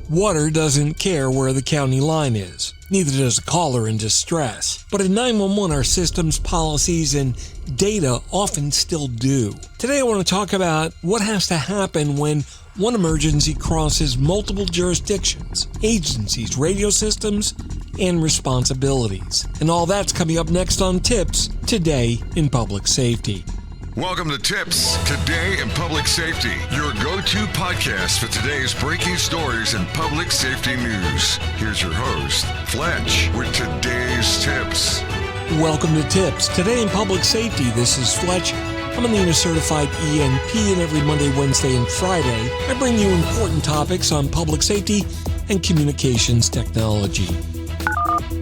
Water doesn't care where the county line is. Neither does a caller in distress. But in 911, our systems, policies, and data often still do. Today I want to talk about what has to happen when one emergency crosses multiple jurisdictions, agencies, radio systems, and responsibilities. And all that's coming up next on TiPS, Today in Public Safety. Welcome to TiPS, Today in Public Safety, your go-to podcast for today's breaking stories in public safety news. Here's your host, Fletch, with today's tips. Welcome to TiPS, Today in Public Safety. This is Fletch. I'm an ANA certified ENP, and every Monday, Wednesday, and Friday, I bring you important topics on public safety and communications technology.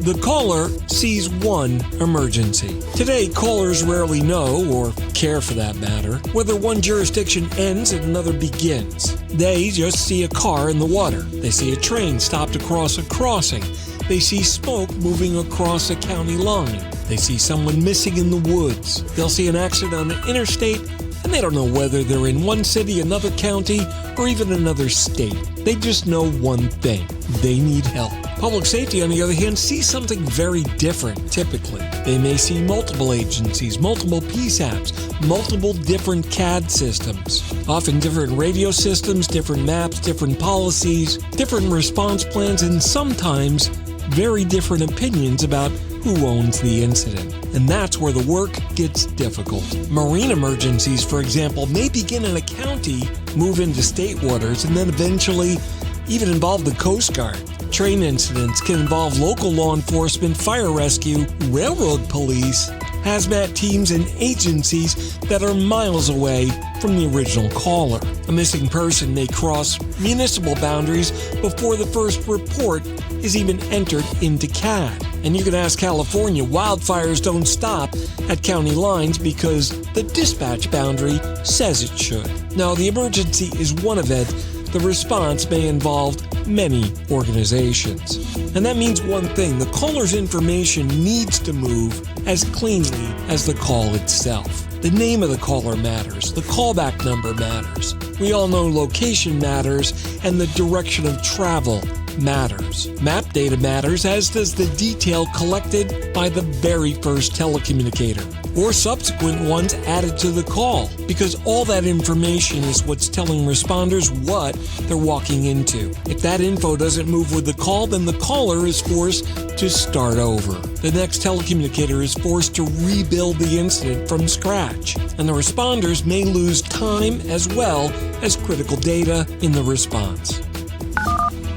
The caller sees one emergency. Today, callers rarely know, or care for that matter, whether one jurisdiction ends and another begins. They just see a car in the water. They see a train stopped across a crossing. They see smoke moving across a county line. They see someone missing in the woods. They'll see an accident on an interstate, and they don't know whether they're in one city, another county, or even another state. They just know one thing: they need help. Public safety, on the other hand, sees something very different typically. They may see multiple agencies, multiple PSAPs, multiple different CAD systems, often different radio systems, different maps, different policies, different response plans, and sometimes very different opinions about who owns the incident. And that's where the work gets difficult. Marine emergencies, for example, may begin in a county, move into state waters, and then eventually even involve the Coast Guard. Train incidents can involve local law enforcement, fire rescue, railroad police, hazmat teams, and agencies that are miles away from the original caller. A missing person may cross municipal boundaries before the first report is even entered into CAD. And you can ask California, wildfires don't stop at county lines because the dispatch boundary says it should. Now, the emergency is one event. The response may involve many organizations. And that means one thing: the caller's information needs to move as cleanly as the call itself. The name of the caller matters. The callback number matters. We all know location matters, and the direction of travel matters. Map data matters, as does the detail collected by the very first telecommunicator, or subsequent ones added to the call, because all that information is what's telling responders what they're walking into. If that info doesn't move with the call, then the caller is forced to start over. The next telecommunicator is forced to rebuild the incident from scratch, and the responders may lose time as well as critical data in the response.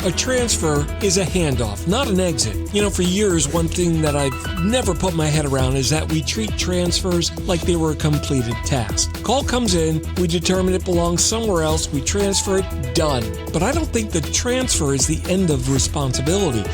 A transfer is a handoff, not an exit. For years, one thing that I've never put my head around is that we treat transfers like they were a completed task. Call comes in, we determine it belongs somewhere else, we transfer it, done. But I don't think the transfer is the end of responsibility.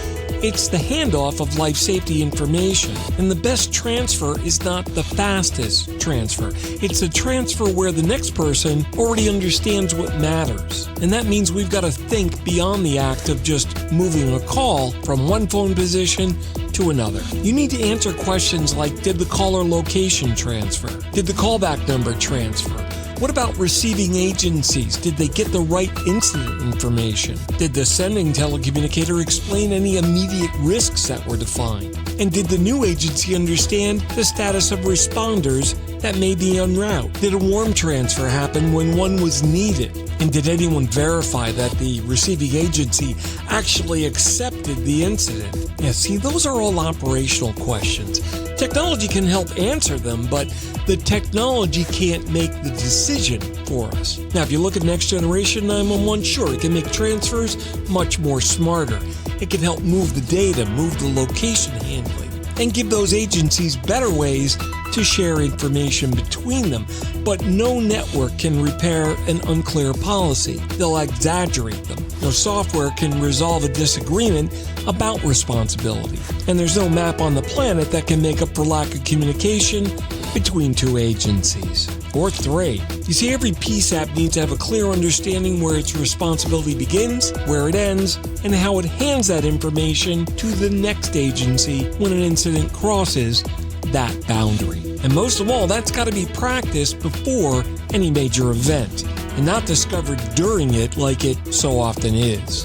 It's the handoff of life safety information. And the best transfer is not the fastest transfer. It's a transfer where the next person already understands what matters. And that means we've got to think beyond the act of just moving a call from one phone position to another. You need to answer questions like, did the caller location transfer? Did the callback number transfer? What about receiving agencies? Did they get the right incident information? Did the sending telecommunicator explain any immediate risks that were defined? And did the new agency understand the status of responders that may be en route? Did a warm transfer happen when one was needed? And did anyone verify that the receiving agency actually accepted the incident? See, those are all operational questions. Technology can help answer them, but the technology can't make the decision for us. Now, if you look at next generation 911, sure, it can make transfers much more smarter. It can help move the data, move the location handling, and give those agencies better ways to share information between them. But no network can repair an unclear policy. They'll exaggerate them. No software can resolve a disagreement about responsibility. And there's no map on the planet that can make up for lack of communication between two agencies. Or three. You see, every PSAP needs to have a clear understanding where its responsibility begins, where it ends, and how it hands that information to the next agency when an incident crosses that boundary. And most of all, that's got to be practiced before any major event, and not discovered during it like it so often is.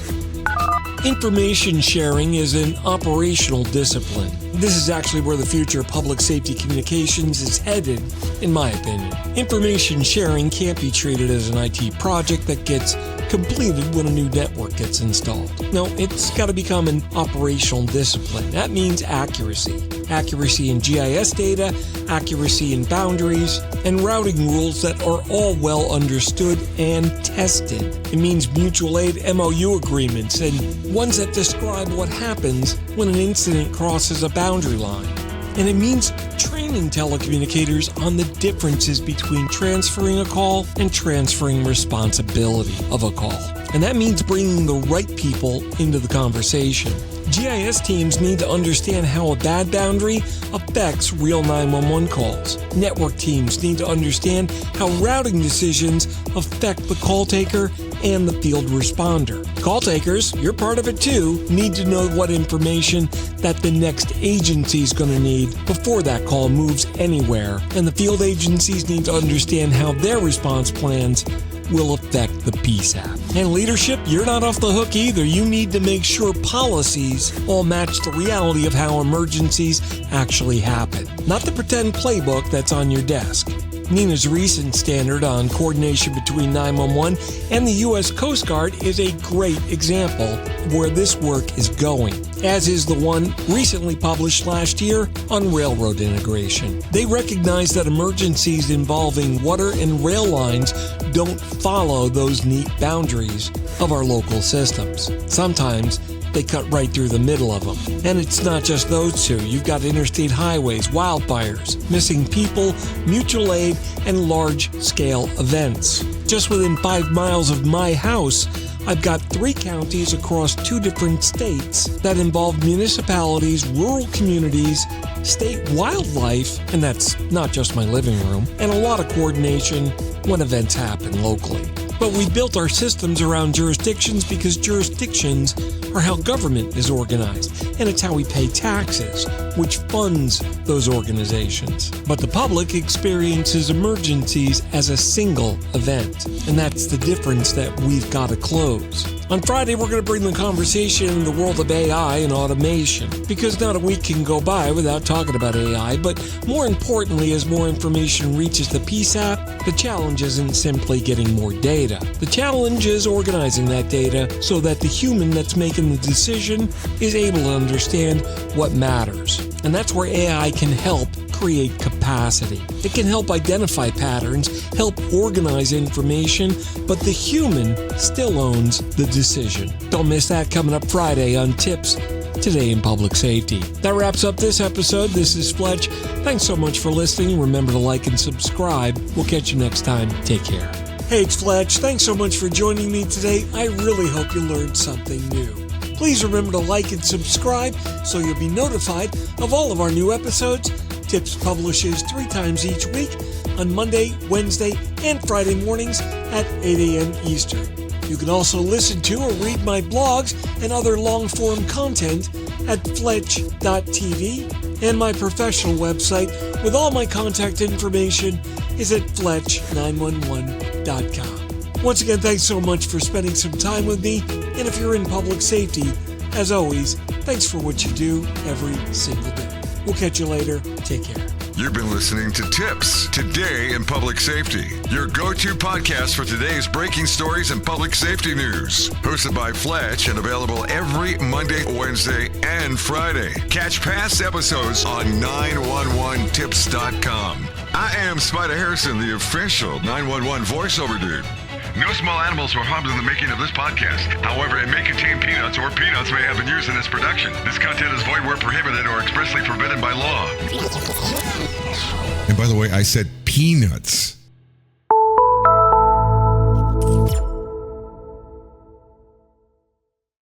Information sharing is an operational discipline. This is actually where the future of public safety communications is headed, in my opinion. Information sharing can't be treated as an IT project that gets completed when a new network gets installed. No, it's got to become an operational discipline. That means accuracy. Accuracy in GIS data, accuracy in boundaries, and routing rules that are all well understood and tested. It means mutual aid MOU agreements and ones that describe what happens when an incident crosses a boundary line. And it means training telecommunicators on the differences between transferring a call and transferring responsibility of a call. And that means bringing the right people into the conversation. GIS teams need to understand how a bad boundary affects real 911 calls. Network teams need to understand how routing decisions affect the call taker and the field responder. Call takers, you're part of it too, need to know what information that the next agency is going to need before that call moves anywhere. And the field agencies need to understand how their response plans will affect the PSAP. And leadership, you're not off the hook either. You need to make sure policies all match the reality of how emergencies actually happen, not the pretend playbook that's on your desk. NENA's recent standard on coordination between 911 and the U.S. Coast Guard is a great example of where this work is going, as is the one recently published last year on railroad integration. They recognize that emergencies involving water and rail lines don't follow those neat boundaries of our local systems. Sometimes they cut right through the middle of them. And it's not just those two. You've got interstate highways, wildfires, missing people, mutual aid, and large-scale events. Just within 5 miles of my house, I've got 3 counties across 2 different states that involve municipalities, rural communities, state wildlife, and that's not just my living room, and a lot of coordination when events happen locally. But we built our systems around jurisdictions because jurisdictions are how government is organized, and it's how we pay taxes, which funds those organizations. But the public experiences emergencies as a single event, and that's the difference that we've got to close. On Friday, we're going to bring the conversation in the world of AI and automation, because not a week can go by without talking about AI, but more importantly, as more information reaches the PSAP, the challenge isn't simply getting more data. The challenge is organizing that data so that the human that's making the decision is able to understand what matters. And that's where AI can help create capacity. It can help identify patterns, help organize information, but the human still owns the decision. Don't miss that coming up Friday on TiPS Today in Public Safety. That wraps up this episode. This is Fletch. Thanks so much for listening. Remember to like and subscribe. We'll catch you next time. Take care. Hey, it's Fletch. Thanks so much for joining me today. I really hope you learned something new. Please remember to like and subscribe so you'll be notified of all of our new episodes. TiPS publishes 3 times each week on Monday, Wednesday, and Friday mornings at 8 a.m. Eastern. You can also listen to or read my blogs and other long-form content at fletch.tv, and my professional website with all my contact information is at fletch911.com. Once again, thanks so much for spending some time with me, and if you're in public safety, as always, thanks for what you do every single day. We'll catch you later. Take care. You've been listening to TiPS Today in Public Safety, your go-to podcast for today's breaking stories and public safety news. Hosted by Fletch and available every Monday, Wednesday, and Friday. Catch past episodes on 911tips.com. I am Spider Harrison, the official 911 voiceover dude. No small animals were harmed in the making of this podcast. However, it may contain peanuts, or peanuts may have been used in its production. This content is void where prohibited or expressly forbidden by law. And by the way, I said peanuts.